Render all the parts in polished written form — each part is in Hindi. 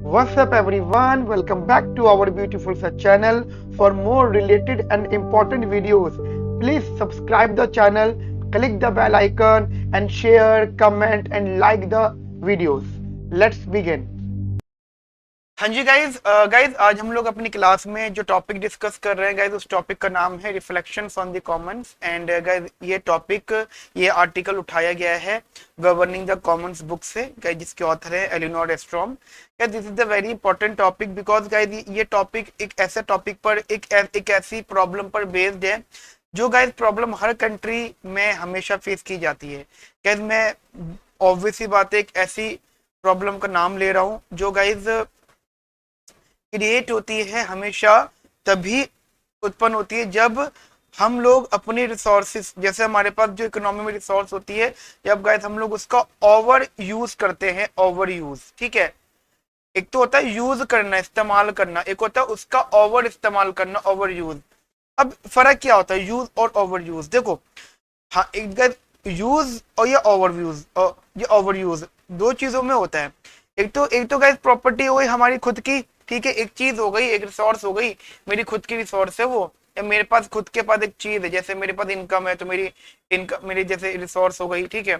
What's up, everyone? Welcome back to our beautiful such channel. For more related and important videos, please subscribe the channel, click the bell icon, and share, comment, and like the videos. Let's begin. हाँ जी गाइज आज हम लोग अपनी क्लास में जो टॉपिक डिस्कस कर रहे हैं गाइज, उस टॉपिक का नाम है reflections on the commons. And guys ये आर्टिकल उठाया गया है गवर्निंग द कॉमन्स बुक से गाइज, जिसके ऑथर है Elinor Ostrom. Guys this is the very important topic because guys ये टॉपिक एक ऐसे टॉपिक पर एक ऐसी प्रॉब्लम पर बेस्ड है जो गाइज प्रॉब्लम हर कंट्री में हमेशा फेस की जाती है। गाइज मैं ऑब्वियस सी बात है एक ऐसी प्रॉब्लम का नाम ले रहा हूँ जो गाइज क्रिएट होती है हमेशा तभी उत्पन्न होती है जब हम लोग अपनी रिसोर्सेस, जैसे हमारे पास जो इकोनॉमी में रिसोर्स होती है, जब गाइस हम लोग उसका ओवर यूज करते हैं। ओवर यूज, ठीक है। एक तो होता है यूज करना, इस्तेमाल करना, एक होता है उसका ओवर इस्तेमाल करना, ओवर यूज। अब फर्क क्या होता है यूज और ओवर यूज? देखो, हाँ, एक यूज और ये ओवर यूज, ये ओवर यूज दो चीजों में होता है। एक तो गाइस प्रॉपर्टी हो गई हमारी खुद की, ठीक है, एक चीज हो गई, एक रिसोर्स हो गई, मेरी खुद की रिसोर्स है वो, या मेरे पास खुद के पास एक चीज है, जैसे मेरे पास इनकम है तो मेरी इनकम मेरी जैसे रिसोर्स हो गई, ठीक है।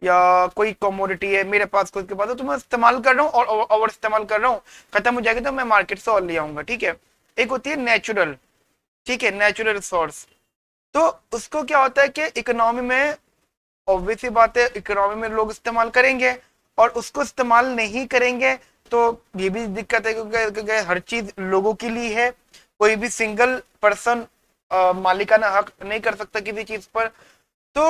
या कोई कमोडिटी है मेरे पास खुद के पास है तो मैं इस्तेमाल कर रहा हूँ और ओवर इस्तेमाल कर रहा हूँ, खत्म हो जाएगी तो मैं मार्केट से और ले आऊंगा, ठीक है। एक होती है नेचुरल, ठीक है, नेचुरल रिसोर्स। तो उसको क्या होता है कि इकोनॉमी में ऑब्वियस सी बात है इकोनॉमी में लोग इस्तेमाल करेंगे, और उसको इस्तेमाल नहीं करेंगे तो ये भी दिक्कत है क्योंकि हर चीज लोगों के लिए है। कोई भी सिंगल पर्सन मालिकाना हक नहीं कर सकता किसी चीज पर। तो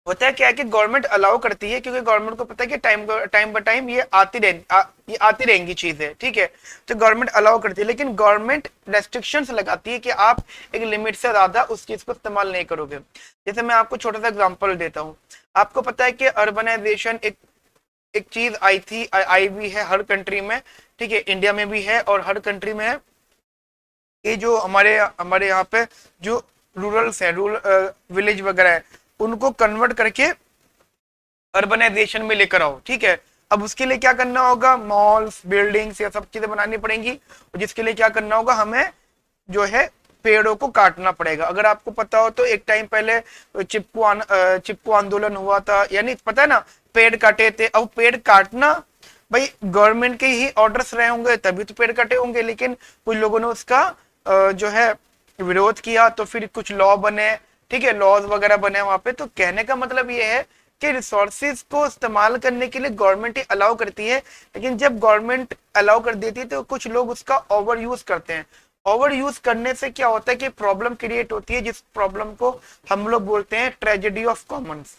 होता है क्या है कि गवर्नमेंट अलाउ करती है क्योंकि गवर्नमेंट को पता है कि टाइम बाय टाइम ये आती रहेंगी चीजें, ठीक है। तो गवर्नमेंट अलाउ करती है, लेकिन गवर्नमेंट रेस्ट्रिक्शंस लगाती है कि आप एक लिमिट से ज्यादा उस चीज को इस्तेमाल नहीं करोगे। जैसे मैं आपको छोटा सा एग्जांपल देता हूँ। आपको पता है कि अर्बनाइजेशन एक एक चीज आई थी, आई भी है हर कंट्री में, ठीक है, इंडिया में भी है और हर कंट्री में है कि जो हमारे हमारे यहाँ पे जो रूरल्स है, रूरल विलेज वगैरह है, उनको कन्वर्ट करके अर्बनाइजेशन में लेकर आओ, ठीक है। अब उसके लिए क्या करना होगा, मॉल्स, बिल्डिंग्स, ये सब चीजें बनानी पड़ेंगी, और जिसके लिए क्या करना होगा, हमें जो है पेड़ों को काटना पड़ेगा। अगर आपको पता हो तो एक टाइम पहले चिपको आंदोलन हुआ था, यानी पता है ना, पेड़ काटे थे। अब पेड़ काटना, भाई गवर्नमेंट के ही ऑर्डर्स रहे होंगे तभी तो पेड़ कटे होंगे, लेकिन कुछ लोगों ने उसका जो है विरोध किया तो फिर कुछ लॉ बने, ठीक है, लॉज वगैरह बने वहां पे। तो कहने का मतलब ये है कि रिसोर्सेज को इस्तेमाल करने के लिए गवर्नमेंट ही अलाउ करती है, लेकिन जब गवर्नमेंट अलाउ कर देती है तो कुछ लोग उसका ओवर यूज करते हैं। ओवर यूज करने से क्या होता है कि प्रॉब्लम क्रिएट होती है, जिस प्रॉब्लम को हम लोग बोलते हैं tragedy of Commons.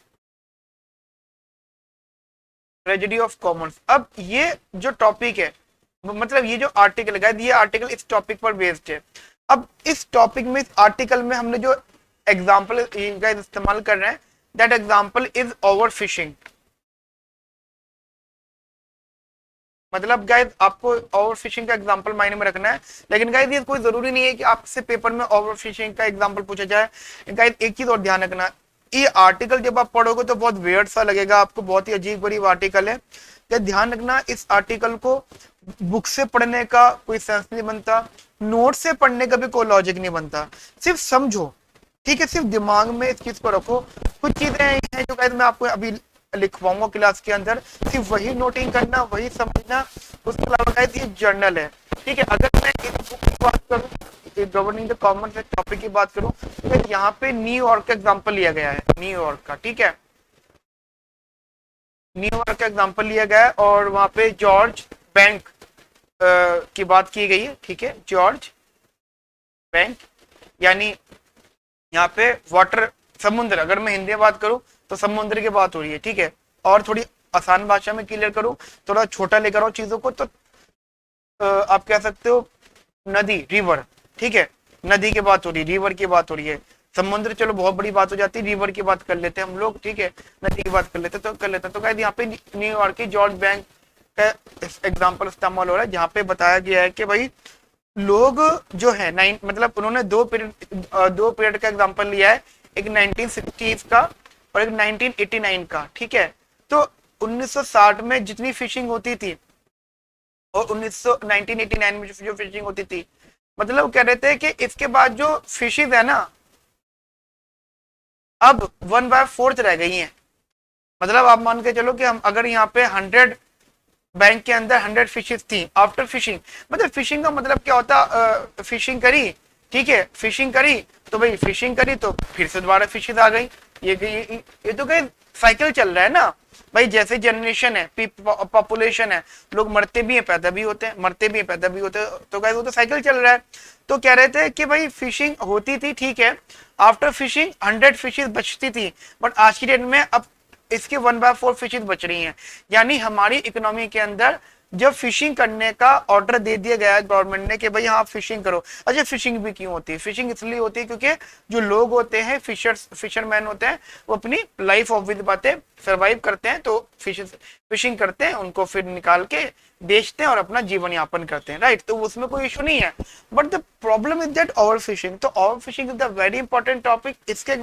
Tragedy of Commons. अब ये जो टॉपिक है, मतलब ये जो आर्टिकल है, ये आर्टिकल इस टॉपिक पर बेस्ड है। अब इस टॉपिक में, इस आर्टिकल में हमने जो एग्जाम्पल इस्तेमाल कर रहे हैं, that example is over fishing. मतलब गाइज आपको ओवर फिशिंग का एग्जांपल माइंड में रखना है, लेकिन गाइज ये कोई जरूरी नहीं है कि आपसे पेपर में ओवर फिशिंग का एग्जांपल पूछा जाए। गाइज एक चीज और ध्यान रखना, ये आर्टिकल जब आप पढ़ोगे तो बहुत वियर्ड सा लगेगा आपको, बहुत ही अजीब गरीब आर्टिकल है। तो ध्यान रखना, इस आर्टिकल को बुक से पढ़ने का कोई सेंस नहीं बनता, नोट से पढ़ने का भी कोई लॉजिक नहीं बनता। सिर्फ समझो, ठीक है, सिर्फ दिमाग में इस चीज को रखो। कुछ चीजें हैं जो गाइस मैं आपको अभी लिखवाऊंगा क्लास के अंदर, सिर्फ वही नोटिंग करना, वही समझना। उसके अलावा गाइस ये जर्नल है, ठीक है। अगर मैं इस बुक की बात करूं, गवर्निंग द कॉमन टॉपिक की बात करूं, तो यहाँ पे न्यूयॉर्क का एग्जाम्पल लिया गया है, न्यूयॉर्क का, ठीक है, न्यूयॉर्क का एग्जाम्पल लिया गया है, और वहां पे जॉर्ज बैंक की बात की गई है, ठीक है, जॉर्ज बैंक, यानी यहाँ पे वाटर, समुद्र, अगर मैं हिंदी में बात करूं तो समुद्र की बात हो रही है, ठीक है। और थोड़ी आसान भाषा में क्लियर करूं, थोड़ा छोटा लेकर आओ चीजों को, तो आप कह सकते हो नदी, रिवर, ठीक है, नदी की बात हो रही है, रिवर की बात हो रही है। समुद्र चलो बहुत बड़ी बात हो जाती है, रिवर की बात कर लेते हैं हम लोग, ठीक है, नदी की बात कर लेते तो कर लेते। तो गाइस यहाँ पे न्यूयॉर्क की जॉर्ज बैंक का एग्जाम्पल इस्तेमाल हो रहा है, जहाँ पे बताया गया है कि भाई लोग जो है नाइन, मतलब उन्होंने दो पीरियड का एग्जांपल लिया है, एक 1960s का और एक 1989 का, ठीक है। तो 1960 में जितनी फिशिंग होती थी और 1989 में जो फिशिंग होती थी, मतलब वो कह रहे थे कि इसके बाद जो फिशेज है ना, अब 1/4 रह गई हैं। मतलब आप मान के चलो कि हम अगर यहाँ पे 100 बैंक के अंदर 100 फिशेज थी आफ्टर फिशिंग, मतलब फिशिंग का मतलब क्या होता, फिशिंग करी, ठीक है, फिशिंग करी तो भाई फिशिंग करी तो फिर से दोबारा फिशेज आ गई। ये तो कहीं साइकिल चल रहा है ना भाई, जैसे जनरेशन है, पॉपुलेशन है, लोग मरते भी हैं पैदा भी होते हैं, मरते भी हैं पैदा भी होते हैं, तो गाइस वो तो साइकिल चल रहा है। तो कह रहे थे कि भाई फिशिंग होती थी, ठीक है, आफ्टर फिशिंग 100 फिशेज बचती थी, बट आज की डेट में अब इसके 1/4 फिशेज बच रही हैं। यानी हमारी इकोनॉमी के अंदर जब फिशिंग करने का ऑर्डर दे दिया गया है गवर्नमेंट ने कि भाई हाँ फिशिंग करो। अच्छा, फिशिंग भी क्यों होती है? फिशिंग इसलिए होती है क्योंकि जो लोग होते हैं, फिशरमैन होते हैं, वो अपनी लाइफ ऑब्वियस बातें सर्वाइव करते हैं, तो फिशिंग करते हैं, उनको फिर निकाल के बेचते हैं और अपना जीवन यापन करते हैं, राइट। तो उसमें कोई इशू नहीं है, but the problem is that over fishing. तो over fishing is the very important topic इसके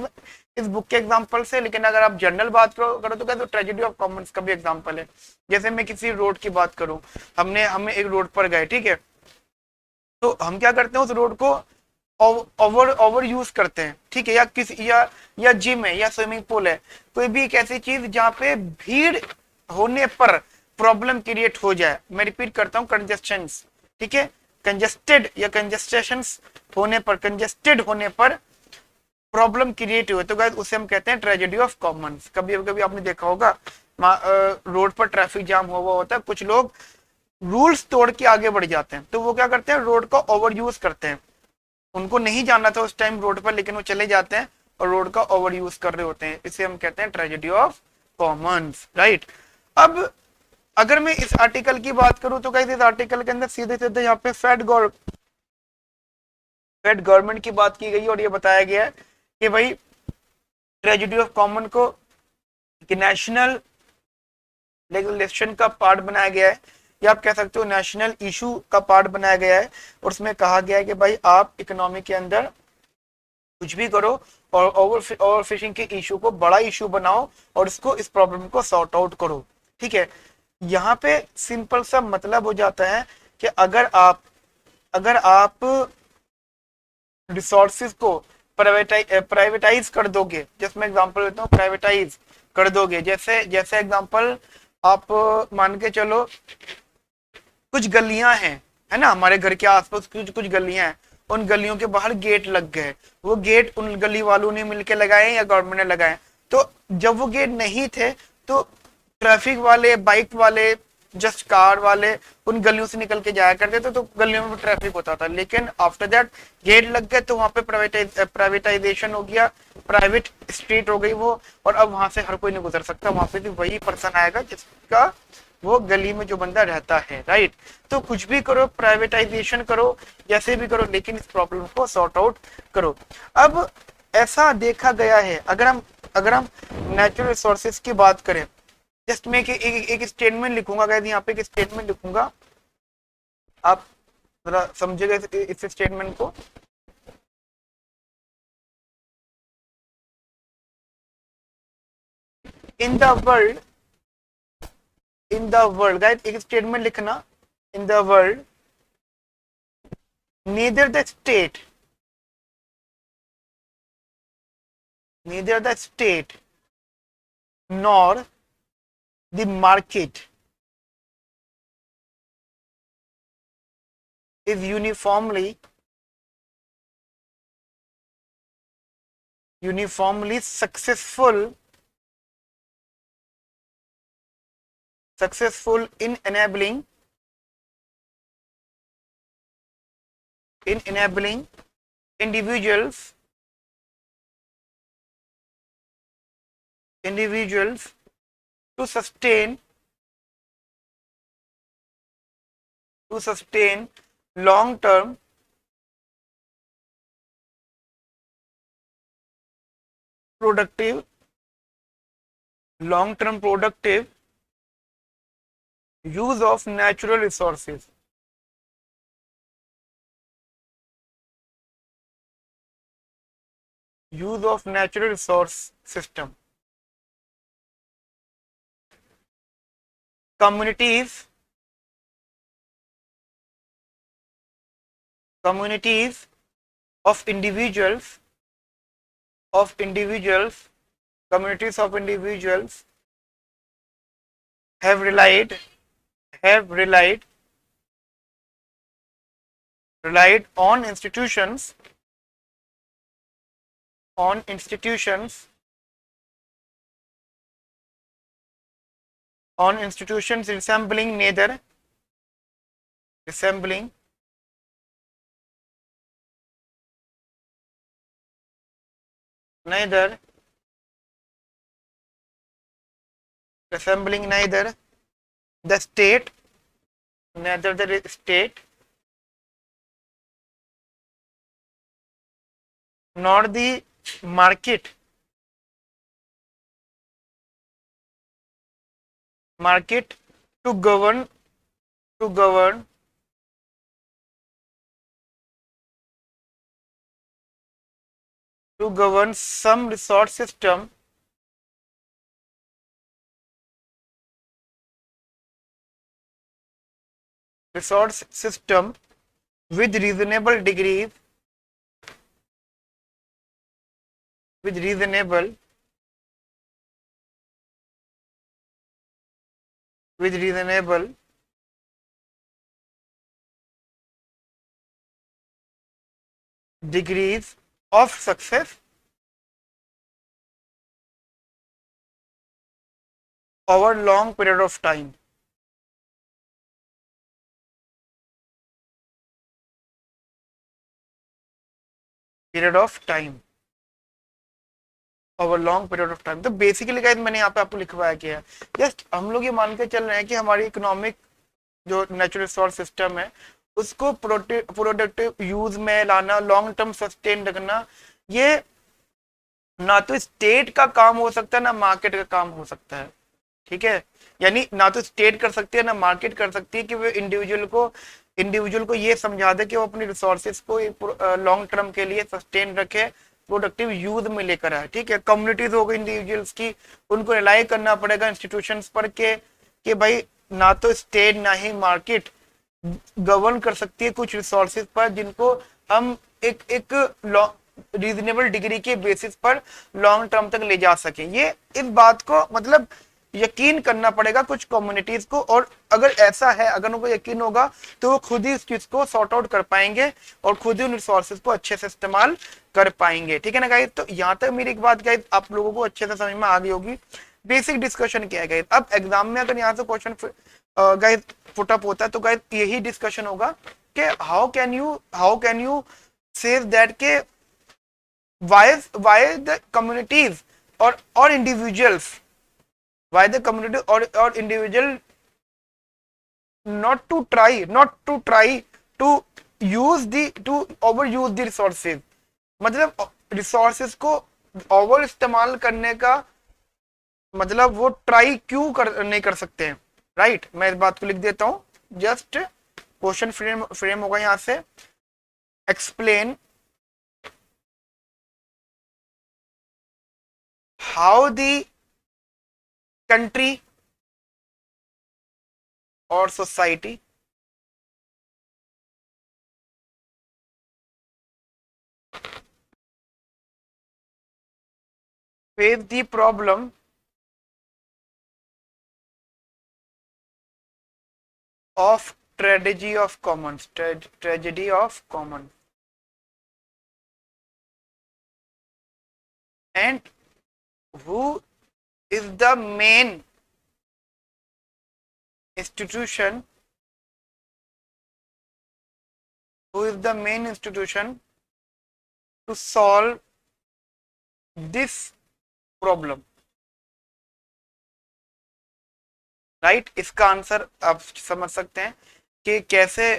इस बुक के एग्जाम्पल से। लेकिन अगर आप जनरल बात करो तो क्या, तो ट्रेजेडी ऑफ कॉमन्स का भी एग्जाम्पल है। जैसे मैं किसी रोड की बात करूं, हमें एक रोड पर गए, ठीक है, तो हम क्या करते हैं, उस रोड को ओवर ओवर यूज करते हैं, ठीक है, या किसी या जिम है या स्विमिंग पूल है, कोई भी एक ऐसी चीज जहां पे भीड़ होने पर प्रॉब्लम क्रिएट हो जाए। मैं रिपीट करता हूँ, कंजेस्शन, ठीक है, कंजेस्टेड या कंजेस्टेशन होने पर, कंजेस्टेड होने पर प्रॉब्लम क्रिएट हुए, तो गाइस उसे हम कहते हैं ट्रेजेडी ऑफ कॉमन्स। कभी कभी आपने देखा होगा रोड पर ट्रैफिक जाम हुआ होता है, कुछ लोग रूल्स तोड़ के आगे बढ़ जाते हैं, तो वो क्या करते हैं, रोड का ओवर यूज करते हैं। उनको नहीं जाना था उस टाइम रोड पर, लेकिन वो चले जाते हैं और रोड का ओवर यूज कर रहे होते हैं। इसे हम कहते हैं ट्रेजेडी ऑफ कॉमन्स, राइट। अब अगर मैं इस आर्टिकल की बात करूं तो गाइस इस आर्टिकल के अंदर सीधे सीधे यहाँ पे फेड गवर्नमेंट की बात की गई और ये बताया गया है कि भाई ट्रेजेडी ऑफ कॉमन को नेशनल लेजिस्लेशन का पार्ट बनाया गया है, या आप कह सकते हो नेशनल इशू का पार्ट बनाया गया है। और उसमें कहा गया है कि भाई आप इकोनॉमी के अंदर कुछ भी करो और ओवर फिशिंग के इशू को बड़ा इशू बनाओ और इसको, इस प्रॉब्लम को सॉर्ट आउट करो, ठीक है। यहाँ पे सिंपल सा मतलब हो जाता है कि अगर आप रिसोर्सेज को प्राइवेटाइज कर दोगे, जैसे मैं एग्जांपल देता हूँ, प्राइवेटाइज कर दोगे, जैसे जैसे एग्जांपल आप मान के चलो, कुछ गलियां हैं, है ना, हमारे घर के आसपास कुछ कुछ गलियां हैं, उन गलियों के बाहर गेट लग गए, वो गेट उन गली वालों ने मिलके लगाए या गवर्नमेंट ने लगाए। तो जब वो गेट नहीं थे तो ट्रैफिक वाले, बाइक वाले, जस्ट कार वाले उन गलियों से निकल के जाया करते थे, तो गलियों में ट्रैफिक होता था। लेकिन आफ्टर दैट गेट लग गए तो वहां पे प्राइवेटाइजेशन हो गया, प्राइवेट स्ट्रीट हो गई वो, और अब वहां से हर कोई नहीं गुजर सकता, वहां पे भी वही पर्सन आएगा जिसका वो गली में जो बंदा रहता है, राइट। तो कुछ भी करो, प्राइवेटाइजेशन करो, जैसे भी करो, लेकिन इस प्रॉब्लम को सॉर्ट आउट करो। अब ऐसा देखा गया है, अगर हम नेचुरल रिसोर्सेज की बात करें, जस्ट मैं एक स्टेटमेंट लिखूंगा गाइस, यहाँ पे एक स्टेटमेंट लिखूंगा, आप जरा समझिएगा इस स्टेटमेंट को। In the world, in the world guys एक स्टेटमेंट लिखना, in the world neither the state neither the state nor the market is uniformly successful in enabling individuals to sustain long term productive use of natural resources, use of natural resource system. Communities communities of individuals communities of individuals have relied have relied on institutions resembling neither the state neither the state nor the market to govern some resource system with reasonable degrees with reasonable degrees of success over long period of time. Over long period of time. तो बेसिकली गाइस मैंने यहाँ पे आपको लिखवाया क्या है, जस्ट हम लोग ये मान के चल रहे हैं कि हमारी इकोनॉमिक जो नेचुरल रिसोर्स सिस्टम है उसको प्रोडक्टिव यूज में लाना, लॉन्ग टर्म सस्टेन रखना, ये ना तो स्टेट का काम हो सकता है ना मार्केट का काम हो सकता है। ठीक है, यानी ना तो स्टेट कर सकती है ना मार्केट कर सकती है कि वो इंडिविजुअल को ये समझा दे कि वो अपनी रिसोर्सेज को लॉन्ग टर्म के लिए सस्टेन रखे, प्रोडक्टिव यूज में लेकर आए। ठीक है, कम्युनिटीज हो गई इंडिविजुअल्स की, उनको रिलाई करना पड़ेगा इंस्टीट्यूशंस पर कि भाई ना तो स्टेट ना ही मार्केट गवर्न कर सकती है कुछ रिसोर्सेज पर जिनको हम एक रीजनेबल डिग्री के बेसिस पर लॉन्ग टर्म तक ले जा सके। ये इस बात को मतलब यकीन करना पड़ेगा कुछ कम्युनिटीज को, और अगर ऐसा है, अगर उनको यकीन होगा तो वो खुद ही इस चीज को सॉर्ट आउट कर पाएंगे और खुद ही उन रिसोर्सेज को अच्छे से इस्तेमाल कर पाएंगे। ठीक है ना गाइस, तो यहाँ तक मेरी एक बात गाइस आप लोगों को अच्छे से समझ में आ गई होगी। बेसिक डिस्कशन क्या है गाइस। अब एग्जाम में अगर यहाँ से क्वेश्चन गाइस पुट अप होता है तो गाइस यही डिस्कशन होगा कि how can you say that के why the communities or individuals, why the community or individual not to try to overuse the resources, मतलब रिसोर्सेज को ओवर इस्तेमाल करने का मतलब वो ट्राई क्यों नहीं कर सकते हैं। राइट, मैं इस बात को लिख देता हूं, जस्ट क्वेश्चन फ्रेम होगा यहां से, explain how the country or society face the problem of tragedy of commons, and who is the main institution to solve this problem। Right, इसका आंसर आप समझ सकते हैं कि कैसे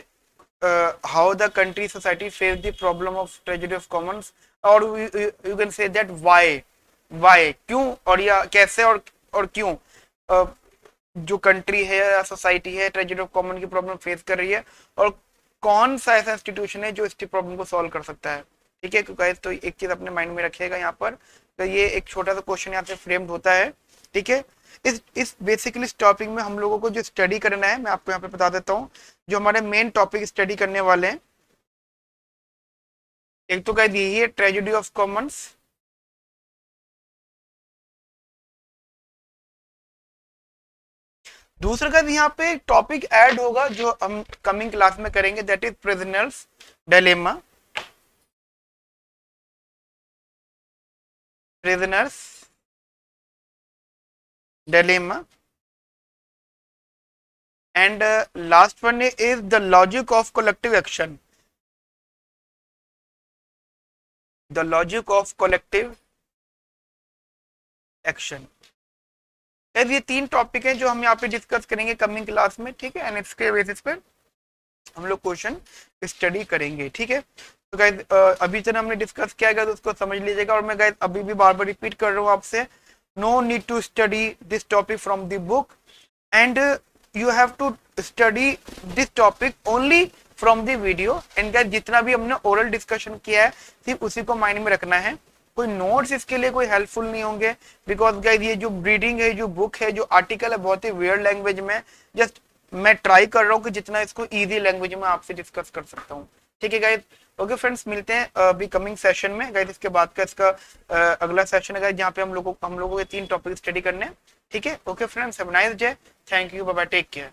how the country society face the problem of tragedy of commons, और you can say that why क्यों, और या कैसे और क्यों जो कंट्री है या सोसाइटी है ट्रेजेडी ऑफ कॉमन की प्रॉब्लम फेस कर रही है, और कौन सा ऐसा इंस्टीट्यूशन है जो इस प्रॉब्लम को सॉल्व कर सकता है। ठीक है, क्योंकि तो एक चीज अपने माइंड में रखिएगा यहाँ पर, तो ये एक छोटा सा क्वेश्चन यहाँ से फ्रेम्ड होता है। ठीक है, इस बेसिकली इस टॉपिक में हम लोगों को जो स्टडी करना है मैं आपको यहाँ पे बता देता हूँ। जो हमारे मेन टॉपिक स्टडी करने वाले हैं एक तो कह दी है ट्रेजेडी ऑफ कॉमन्स, दूसरा का यहाँ पे एक टॉपिक ऐड होगा जो हम कमिंग क्लास में करेंगे, that is prisoners dilemma, prisoners dilemma, and last one is the logic of collective action, the logic of collective action. ये 3 टॉपिक हैं जो हम यहाँ पे डिस्कस करेंगे कमिंग क्लास में, ठीक है, एंड इसके बेसिस पे हम लोग क्वेश्चन स्टडी करेंगे, ठीक है। तो गाइस अभी तक हमने डिस्कस किया गया तो उसको समझ लीजिएगा, और मैं गाइस अभी भी बार बार रिपीट कर रहा हूँ आपसे, no need to study this topic from the book, and you have to study this topic only from the video. And guys जितना भी हमने ओरल डिस्कशन किया है सिर्फ उसी को माइंड में रखना है, कोई नोट्स इसके लिए कोई हेल्पफुल नहीं होंगे, बिकॉज गाइस ये जो रीडिंग है, जो बुक है, जो आर्टिकल है, बहुत ही वियर्ड लैंग्वेज में, जस्ट मैं ट्राई कर रहा हूँ कि जितना इसको इजी लैंग्वेज में आपसे डिस्कस कर सकता हूँ, ठीक है गाइस। ओके फ्रेंड्स, मिलते हैं अभी कमिंग सेशन में गाइस, इसके बाद का इसका अगला सेशन है गाइस जहाँ पे हम लोगों के 3 टॉपिक स्टडी करने हैं, ठीक है। Okay friends, have a nice day, thank you, bye bye, take care.